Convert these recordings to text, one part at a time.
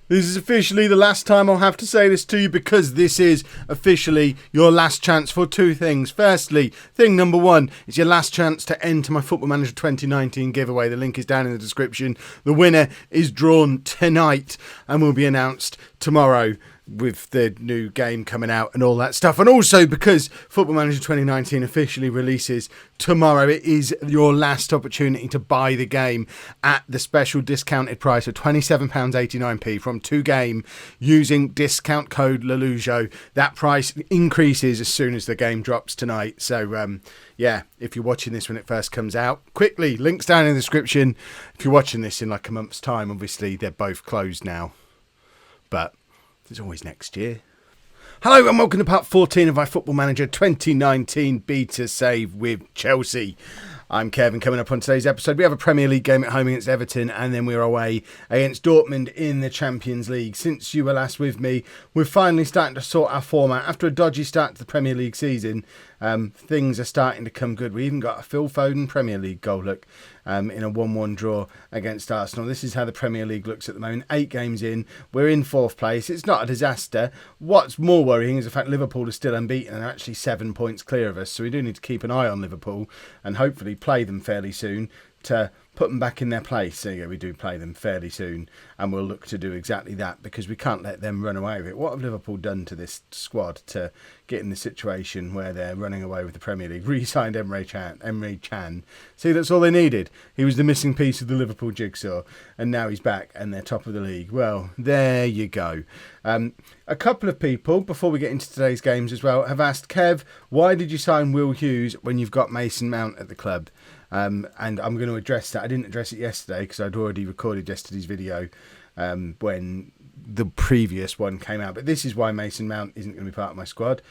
This is officially the last time I'll have to say this to you, because this is officially your last chance for two things. Firstly, thing number one is your last chance to enter my Football Manager 2019 giveaway. The link is down in the description. The winner is drawn tonight and will be announced tomorrow with the new game coming out and all that stuff. And also because Football Manager 2019 officially releases tomorrow, it is your last opportunity to buy the game at the special discounted price of £27.89p from 2Game using discount code LOLLUJO. That price increases as soon as the game drops tonight. So yeah, if you're watching this when it first comes out, quickly, links down in the description. If you're watching this in like a month's time, obviously they're both closed now, but there's always next year. Hello and welcome to part 14 of my Football Manager 2019 beta save with Chelsea. I'm Kevin. Coming up on today's episode, we have a Premier League game at home against Everton, and then we're away against Dortmund in the Champions League. Since you were last with me, we're finally starting to sort our format. After a dodgy start to the Premier League season, things are starting to come good. We even got a Phil Foden Premier League goal, look, in a 1-1 draw against Arsenal. This is how the Premier League looks at the moment. 8 games in, we're in 4th place. It's not a disaster. What's more worrying is the fact Liverpool is still unbeaten and are actually 7 points clear of us. So we do need to keep an eye on Liverpool and hopefully play them fairly soon to put them back in their place. So yeah, we do play them fairly soon, and we'll look to do exactly that because we can't let them run away with it. What have Liverpool done to this squad to get in the situation where they're running away with the Premier League? Re-signed Emre Can. See, that's all they needed. He was the missing piece of the Liverpool jigsaw, and now he's back and they're top of the league. Well, there you go. A couple of people, before we get into today's games as well, have asked, Kev, why did you sign Will Hughes when you've got Mason Mount at the club? And I'm going to address that. I didn't address it yesterday because I'd already recorded yesterday's video when the previous one came out. But this is why Mason Mount isn't going to be part of my squad,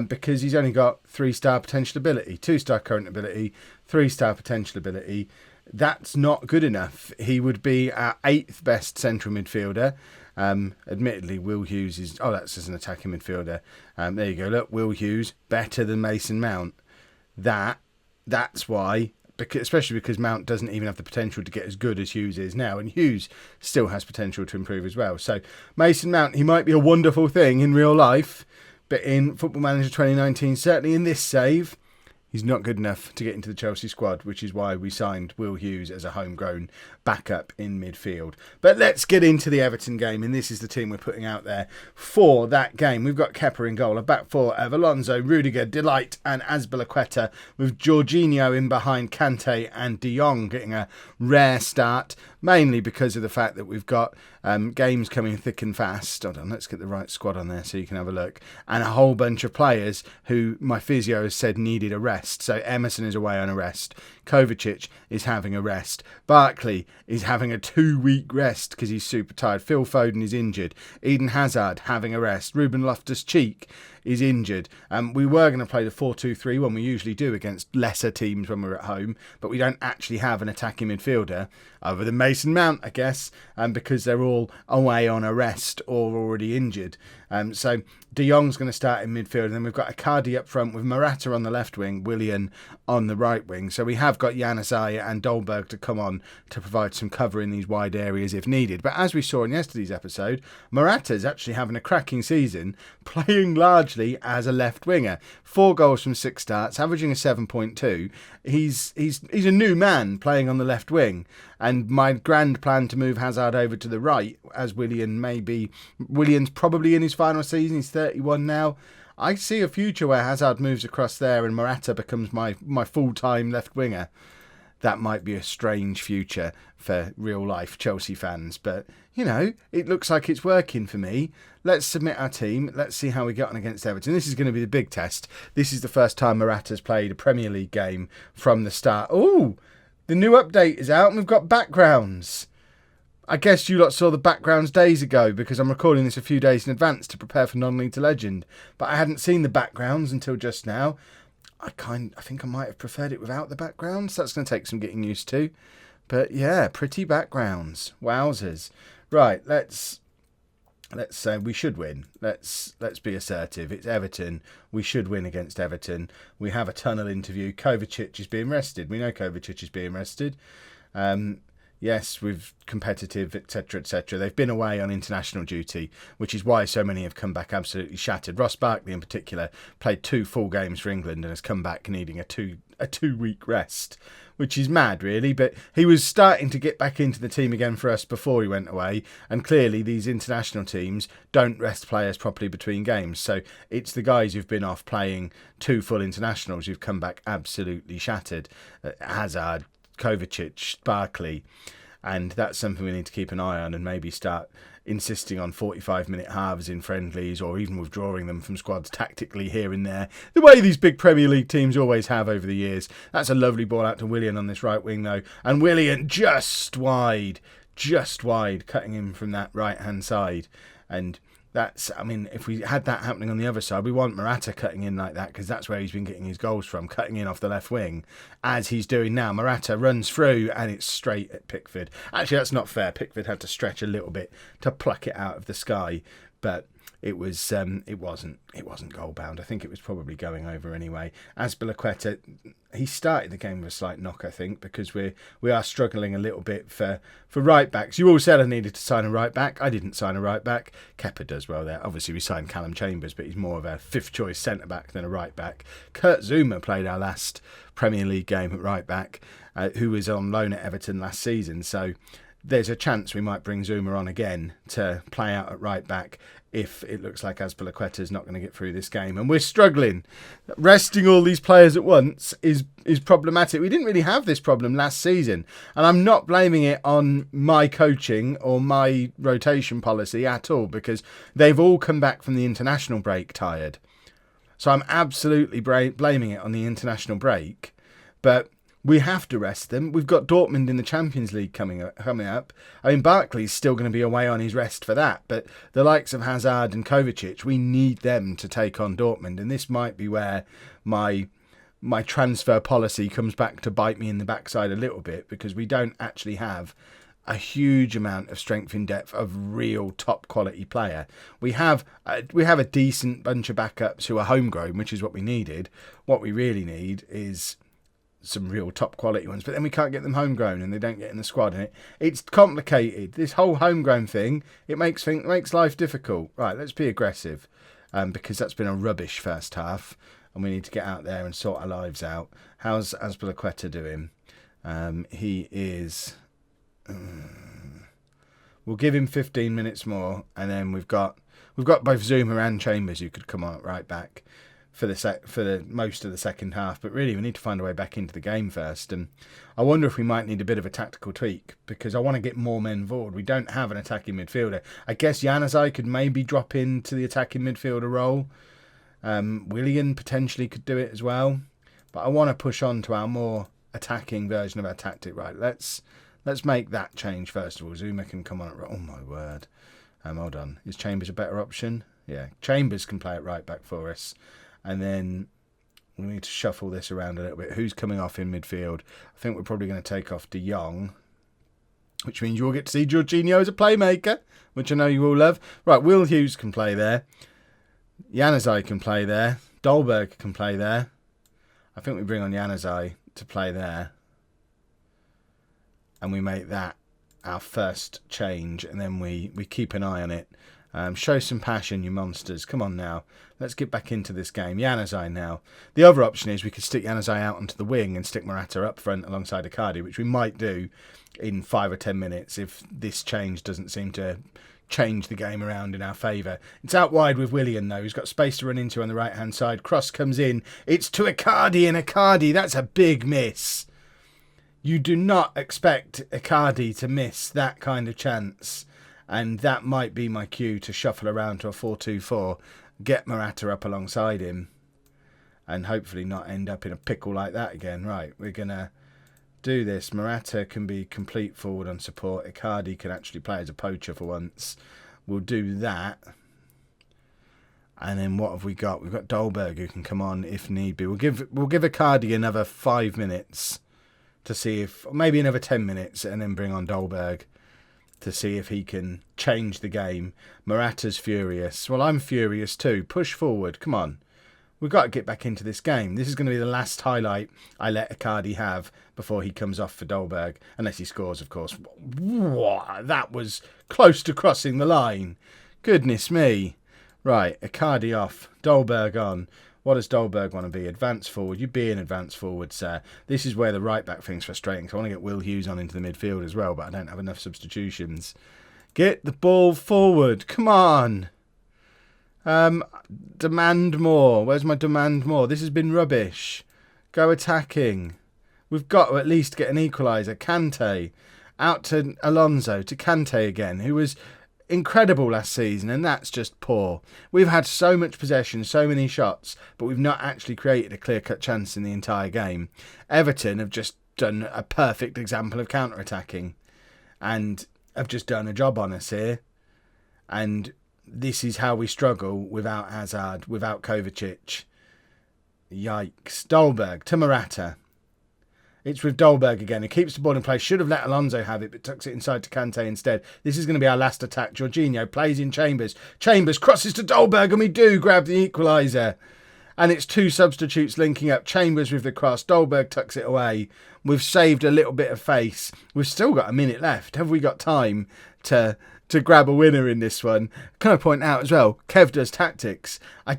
because he's only got 3-star potential ability, 2-star current ability, 3-star potential ability. That's not good enough. He would be our 8th best central midfielder. Admittedly, Will Hughes is... Oh, that's as an attacking midfielder. There you go. Look, Will Hughes, better than Mason Mount. That's why... especially because Mount doesn't even have the potential to get as good as Hughes is now, and Hughes still has potential to improve as well. So Mason Mount, he might be a wonderful thing in real life, but in Football Manager 2019, certainly in this save, he's not good enough to get into the Chelsea squad, which is why we signed Will Hughes as a homegrown backup in midfield. But let's get into the Everton game, and this is the team we're putting out there for that game. We've got Kepa in goal, a back four of Alonso, Rudiger, Delight and Azpilicueta, with Jorginho in behind Kante and De Jong getting a rare start, mainly because of the fact that we've got games coming thick and fast. Hold on, let's get the right squad on there so you can have a look. And a whole bunch of players who my physio has said needed a rest. So Emerson is away on a rest. Kovacic is having a rest. Barkley is having a 2-week rest because he's super tired. Phil Foden is injured. Eden Hazard having a rest. Ruben Loftus-Cheek is injured. We were going to play the 4-2-3-1 we usually do against lesser teams when we're at home, but we don't actually have an attacking midfielder other than Mason Mount, I guess, because they're all away on a rest or already injured. So De Jong's going to start in midfield, and then we've got Icardi up front with Morata on the left wing, Willian on the right wing. So we have got Januzaj and Dolberg to come on to provide some cover in these wide areas if needed. But as we saw in yesterday's episode, Morata's actually having a cracking season, playing largely as a left winger. 4 goals from 6 starts, averaging a 7.2. He's a new man playing on the left wing. And my grand plan to move Hazard over to the right, as Willian's probably in his final season, he's 31 now. I see a future where Hazard moves across there and Morata becomes my full-time left winger. That might be a strange future for real-life Chelsea fans, but, you know, it looks like it's working for me. Let's submit our team. Let's see how we get on against Everton. This is going to be the big test. This is the first time Morata's played a Premier League game from the start. Ooh! The new update is out and we've got backgrounds. I guess you lot saw the backgrounds days ago because I'm recording this a few days in advance to prepare for Non-League to Legend. But I hadn't seen the backgrounds until just now. I think I might have preferred it without the backgrounds. That's going to take some getting used to. But yeah, pretty backgrounds. Wowzers. Right, let's say we should win. Let's be assertive. It's Everton. We should win against Everton. We have a tunnel interview. Kovacic is being rested. We know Kovacic is being rested. Yes, with competitive, etc., etc. They've been away on international duty, which is why so many have come back absolutely shattered. Ross Barkley, in particular, played 2 full games for England and has come back needing a 2-week rest, which is mad, really. But he was starting to get back into the team again for us before he went away, and clearly these international teams don't rest players properly between games. So it's the guys who've been off playing 2 full internationals who've come back absolutely shattered. Hazard, Kovacic, Barkley, and that's something we need to keep an eye on and maybe start insisting on 45-minute halves in friendlies, or even withdrawing them from squads tactically here and there, the way these big Premier League teams always have over the years. That's a lovely ball out to Willian on this right wing though, and Willian just wide, cutting in from that right hand side. And that's, I mean, if we had that happening on the other side, we want Morata cutting in like that, because that's where he's been getting his goals from, cutting in off the left wing, as he's doing now. Morata runs through and it's straight at Pickford. Actually, that's not fair. Pickford had to stretch a little bit to pluck it out of the sky, but it wasn't goal bound. I think it was probably going over anyway. Azpilicueta, he started the game with a slight knock, I think, because we are struggling a little bit for right backs. You all said I needed to sign a right back. I didn't sign a right back. Kepa does well there. Obviously, we signed Callum Chambers, but he's more of a 5th choice centre back than a right back. Kurt Zuma played our last Premier League game at right back, who was on loan at Everton last season. So there's a chance we might bring Zuma on again to play out at right back if it looks like Azpilicueta is not going to get through this game. And we're struggling. Resting all these players at once is problematic. We didn't really have this problem last season. And I'm not blaming it on my coaching or my rotation policy at all, because they've all come back from the international break tired. So I'm absolutely blaming it on the international break. But we have to rest them. We've got Dortmund in the Champions League coming up. I mean, Barkley's still going to be away on his rest for that, but the likes of Hazard and Kovacic, we need them to take on Dortmund, and this might be where my transfer policy comes back to bite me in the backside a little bit, because we don't actually have a huge amount of strength in depth of real top quality player. We have a decent bunch of backups who are homegrown, which is what we needed. What we really need is some real top quality ones, but then we can't get them homegrown and they don't get in the squad, and it's complicated. This whole homegrown thing, it makes life difficult. Right, let's be aggressive, because that's been a rubbish first half and we need to get out there and sort our lives out. How's Azpilicueta doing? He is we'll give him 15 minutes more, and then we've got both Zuma and Chambers who could come on at right back for the most of the second half. But really, we need to find a way back into the game first, and I wonder if we might need a bit of a tactical tweak, because I want to get more men forward. We don't have an attacking midfielder. I guess Januzaj could maybe drop into the attacking midfielder role. Willian potentially could do it as well, but I want to push on to our more attacking version of our tactic. Right, let's make that change first of all. Zuma can come on at oh my word. Hold on, is Chambers a better option? Yeah, Chambers can play at right back for us. And then we need to shuffle this around a little bit. Who's coming off in midfield? I think we're probably going to take off De Jong, which means you'll get to see Jorginho as a playmaker, which I know you all love. Right, Will Hughes can play there. Januzaj can play there. Dolberg can play there. I think we bring on Januzaj to play there. And we make that our first change, and then we keep an eye on it. Show some passion, you monsters. Come on now. Let's get back into this game. Januzaj now. The other option is we could stick Januzaj out onto the wing and stick Morata up front alongside Icardi, which we might do in 5 or 10 minutes if this change doesn't seem to change the game around in our favour. It's out wide with Willian, though. He's got space to run into on the right-hand side. Cross comes in. It's to Icardi, and Icardi, that's a big miss. You do not expect Icardi to miss that kind of chance. And that might be my cue to shuffle around to a 4-2-4, get Morata up alongside him, and hopefully not end up in a pickle like that again. Right, we're going to do this. Morata can be complete forward on support. Icardi can actually play as a poacher for once. We'll do that. And then what have we got? We've got Dolberg who can come on if need be. We'll give Icardi another 5 minutes to see if, or maybe another 10 minutes, and then bring on Dolberg to see if he can change the game. Morata's furious. Well, I'm furious too. Push forward. Come on. we've got to get back into this game. This is going to be the last highlight I let Icardi have before he comes off for Dolberg, unless he scores, of course. That was close to crossing the line. Goodness me. Right, Icardi off, Dolberg on. What does Dolberg want to be? Advance forward. You be an advance forward, sir. This is where the right-back thing's frustrating. So I want to get Will Hughes on into the midfield as well, but I don't have enough substitutions. Get the ball forward. Come on. Demand more. Where's my demand more? This has been rubbish. Go attacking. We've got to at least get an equaliser. Kante. Out to Alonso. To Kante again, who was incredible last season, and that's just poor. We've had so much possession, so many shots, but we've not actually created a clear-cut chance in the entire game. Everton have just done a perfect example of counter-attacking and have just done a job on us here. And this is how we struggle without Hazard, without Kovacic. Yikes. Dolberg to Morata. It's with Dolberg again. He keeps the ball in play. Should have let Alonso have it, but tucks it inside to Kante instead. This is going to be our last attack. Jorginho plays in Chambers. Chambers crosses to Dolberg, and we do grab the equaliser. And it's two substitutes linking up. Chambers with the cross. Dolberg tucks it away. We've saved a little bit of face. We've still got a minute left. Have we got time to grab a winner in this one? Can I point out as well, Kev does tactics. I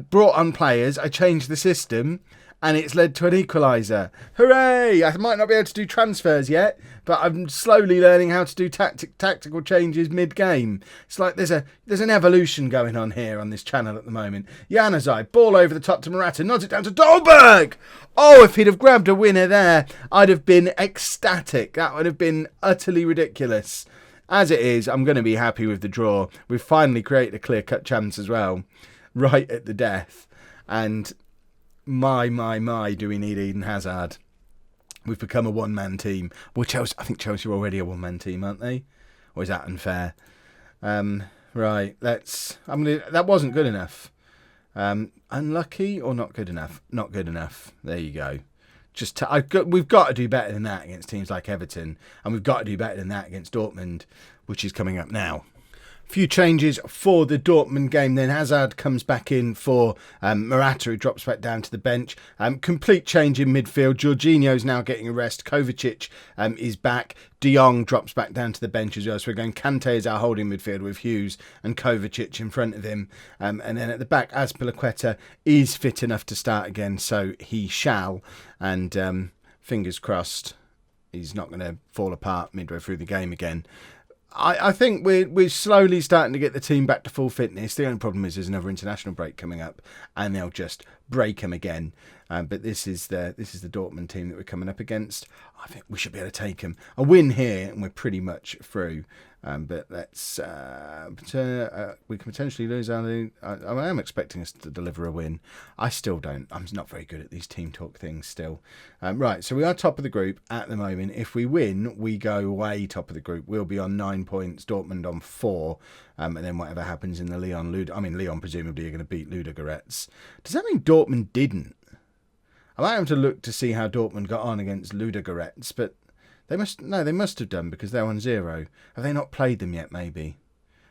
brought on players. I changed the system. And it's led to an equaliser. Hooray! I might not be able to do transfers yet, but I'm slowly learning how to do tactical changes mid-game. It's like there's an evolution going on here on this channel at the moment. Januzaj, ball over the top to Morata, nods it down to Dolberg! Oh, if he'd have grabbed a winner there, I'd have been ecstatic. That would have been utterly ridiculous. As it is, I'm going to be happy with the draw. We've finally created a clear-cut chance as well, right at the death. And my, do we need Eden Hazard? We've become a one-man team. Well, Chelsea, I think Chelsea are already a one-man team, aren't they? Or is that unfair? Right, that wasn't good enough. Unlucky or not good enough? Not good enough. There you go. We've got to do better than that against teams like Everton, and we've got to do better than that against Dortmund, which is coming up now. Few changes for the Dortmund game then. Hazard comes back in for Morata, who drops back down to the bench. Complete change in midfield. Jorginho's now getting a rest. Kovacic is back. De Jong drops back down to the bench as well. So we're going Kante as our holding midfield with Hughes and Kovacic in front of him. And then at the back, Azpilicueta is fit enough to start again, so he shall. And fingers crossed, he's not going to fall apart midway through the game again. I think we're slowly starting to get the team back to full fitness. The only problem is there's another international break coming up, and they'll just break them again. But this is the Dortmund team that we're coming up against. I think we should be able to take them. A win here, and we're pretty much through. But let's we can potentially lose our. I am expecting us to deliver a win. I still don't. I'm not very good at these team talk things still. Right, so we are top of the group at the moment. If we win, we go way top of the group. We'll be on 9 points. Dortmund on 4. And then whatever happens in the Leon presumably are going to beat Ludogorets. Does that mean Dortmund didn't? I might have to look to see how Dortmund got on against Ludogorets, but they must have done, because they're on 0. Have they not played them yet, maybe?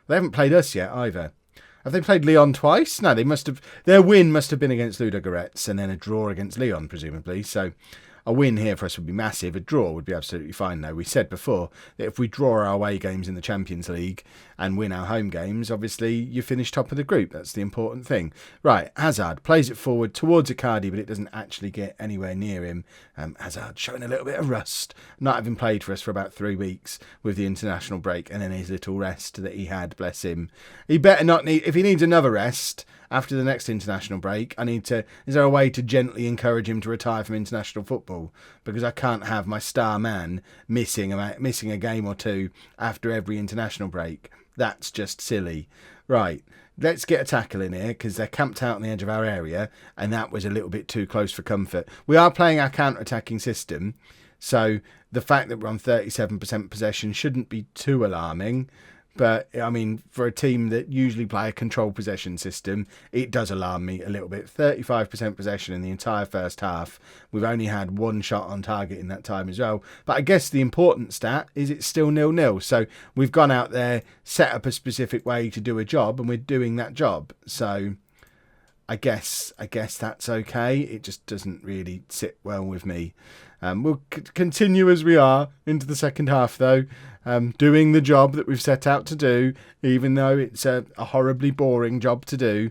They haven't played us yet either. Have they played Lyon twice? No, they must have. Their win must have been against Ludogorets and then a draw against Lyon, presumably. So a win here for us would be massive. A draw would be absolutely fine, though. We said before that if we draw our away games in the Champions League and win our home games, obviously you finish top of the group. That's the important thing. Right, Hazard plays it forward towards Icardi, but it doesn't actually get anywhere near him. Hazard showing a little bit of rust, not having played for us for about 3 weeks with the international break and then his little rest that he had, bless him. He better not need, if he needs another rest after the next international break, is there a way to gently encourage him to retire from international football? Because I can't have my star man missing a game or two after every international break. That's just silly. Right, let's get a tackle in here, because they're camped out on the edge of our area, and that was a little bit too close for comfort. We are playing our counter-attacking system, so the fact that we're on 37% possession shouldn't be too alarming. But, I mean, for a team that usually play a control possession system, it does alarm me a little bit. 35% possession in the entire first half. We've only had 1 shot on target in that time as well. But I guess the important stat is it's still 0-0. So we've gone out there, set up a specific way to do a job, and we're doing that job. So I guess that's okay. It just doesn't really sit well with me. We'll continue as we are into the second half, though, doing the job that we've set out to do, even though it's a horribly boring job to do.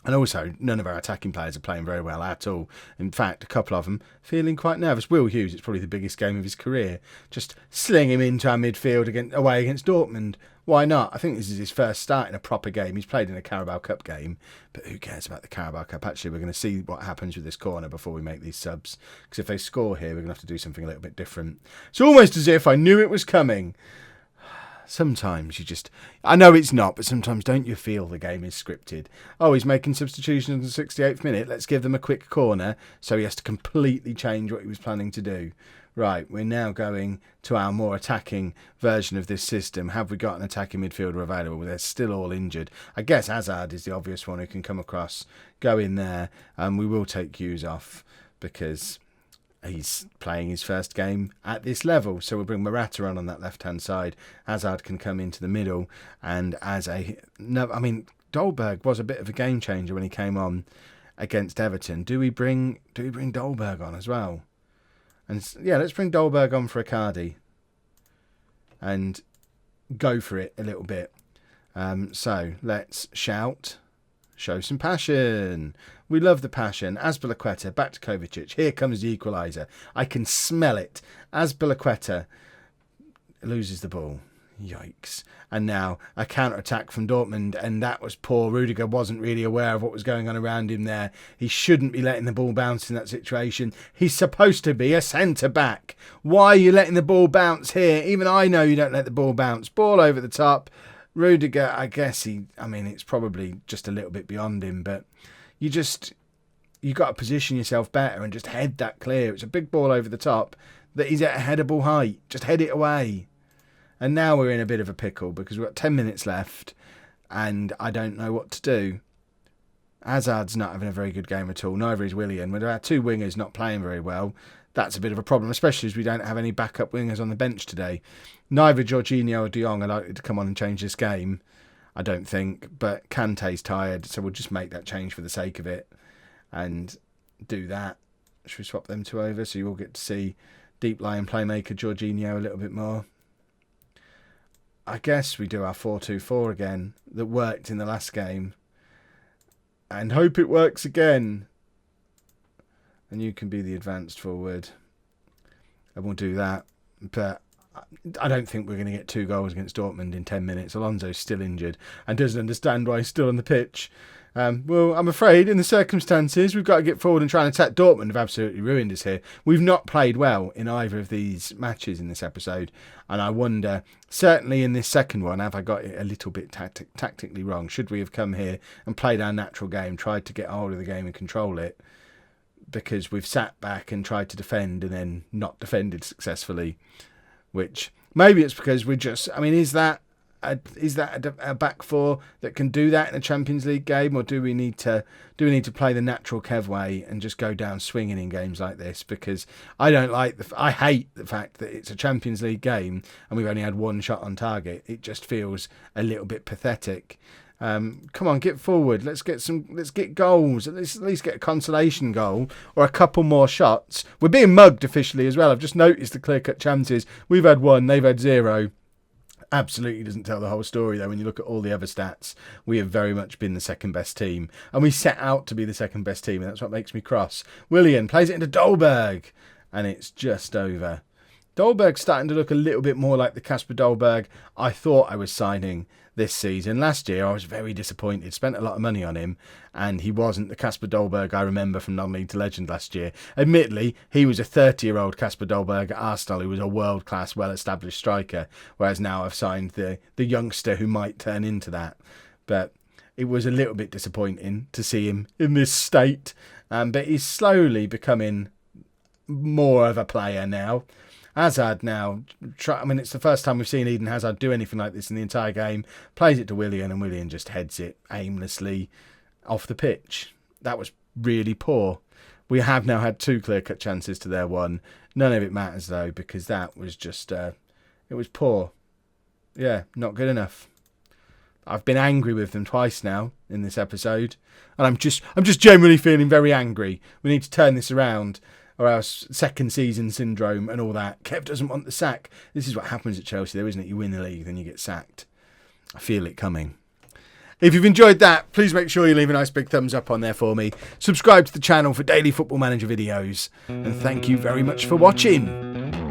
And also, none of our attacking players are playing very well at all. In fact, a couple of them feeling quite nervous. Will Hughes, it's probably the biggest game of his career. Just sling him into our midfield away against Dortmund. Why not? I think this is his first start in a proper game. He's played in a Carabao Cup game, but who cares about the Carabao Cup? Actually, we're going to see what happens with this corner before we make these subs. Because if they score here, we're going to have to do something a little bit different. It's almost as if I knew it was coming. Sometimes you just... I know it's not, but sometimes don't you feel the game is scripted? Oh, he's making substitutions in the 68th minute. Let's give them a quick corner. So he has to completely change what he was planning to do. Right, we're now going to our more attacking version of this system. Have we got an attacking midfielder available? They're still all injured. I guess Hazard is the obvious one who can come across, go in there, and we will take Hughes off because he's playing his first game at this level. So we'll bring Morata on that left-hand side. Hazard can come into the middle. And Dolberg was a bit of a game changer when he came on against Everton. Do we bring Dolberg on as well? And yeah, let's bring Dolberg on for Icardi and go for it a little bit. So let's shout. Show some passion. We love the passion. Azpilicueta, back to Kovacic. Here comes the equaliser. I can smell it. Azpilicueta loses the ball. Yikes. And now a counter-attack from Dortmund, and that was poor. Rudiger wasn't really aware of what was going on around him there. He shouldn't be letting the ball bounce in that situation. He's supposed to be a centre-back. Why are you letting the ball bounce here? Even I know you don't let the ball bounce. Ball over the top. Rudiger, I guess it's probably just a little bit beyond him, but you got to position yourself better and just head that clear. It's a big ball over the top that he's at a headable height. Just head it away. And now we're in a bit of a pickle because we've got 10 minutes left and I don't know what to do. Hazard's not having a very good game at all. Neither is Willian. With our two wingers not playing very well, that's a bit of a problem, especially as we don't have any backup wingers on the bench today. Neither Jorginho or De Jong are likely to come on and change this game, I don't think. But Kante's tired, so we'll just make that change for the sake of it and do that. Should we swap them two over so you all get to see deep lying playmaker Jorginho a little bit more? I guess we do our 4-2-4 again that worked in the last game and hope it works again. And you can be the advanced forward and we'll do that. But I don't think we're going to get 2 goals against Dortmund in 10 minutes. Alonso's still injured and doesn't understand why he's still on the pitch. Well, I'm afraid in the circumstances, we've got to get forward and try and attack. Dortmund have absolutely ruined us here. We've not played well in either of these matches in this episode. And I wonder, certainly in this second one, have I got it a little bit tactically wrong? Should we have come here and played our natural game, tried to get hold of the game and control it? Because we've sat back and tried to defend and then not defended successfully. Which, maybe it's because we're just... is that a back four that can do that in a Champions League game, or do we need to play the natural Kev way and just go down swinging in games like this? Because I hate the fact that it's a Champions League game and we've only had 1 shot on target. It just feels a little bit pathetic. Come on, get forward. Let's get goals. At least get a consolation goal or a couple more shots. We're being mugged officially as well. I've just noticed the clear-cut chances. We've had 1, they've had 0. Absolutely doesn't tell the whole story, though. When you look at all the other stats, we have very much been the second best team. And we set out to be the second best team, and that's what makes me cross. Willian plays it into Dolberg, and it's just over. Dolberg's starting to look a little bit more like the Kasper Dolberg I thought I was signing this season. Last year, I was very disappointed. Spent a lot of money on him, and he wasn't the Kasper Dolberg I remember from non-league to legend last year. Admittedly, he was a 30-year-old Kasper Dolberg at Arsenal who was a world-class, well-established striker, whereas now I've signed the youngster who might turn into that. But it was a little bit disappointing to see him in this state, but he's slowly becoming more of a player now. Hazard now, it's the first time we've seen Eden Hazard do anything like this in the entire game. Plays it to Willian, and Willian just heads it aimlessly off the pitch. That was really poor. We have now had 2 clear-cut chances to their 1. None of it matters, though, because that was just... it was poor. Yeah, not good enough. I've been angry with them twice now in this episode, and I'm just generally feeling very angry. We need to turn this around, or else second season syndrome and all that. Kev doesn't want the sack. This is what happens at Chelsea, though, isn't it? You win the league, then you get sacked. I feel it coming. If you've enjoyed that, please make sure you leave a nice big thumbs up on there for me. Subscribe to the channel for daily Football Manager videos. And thank you very much for watching.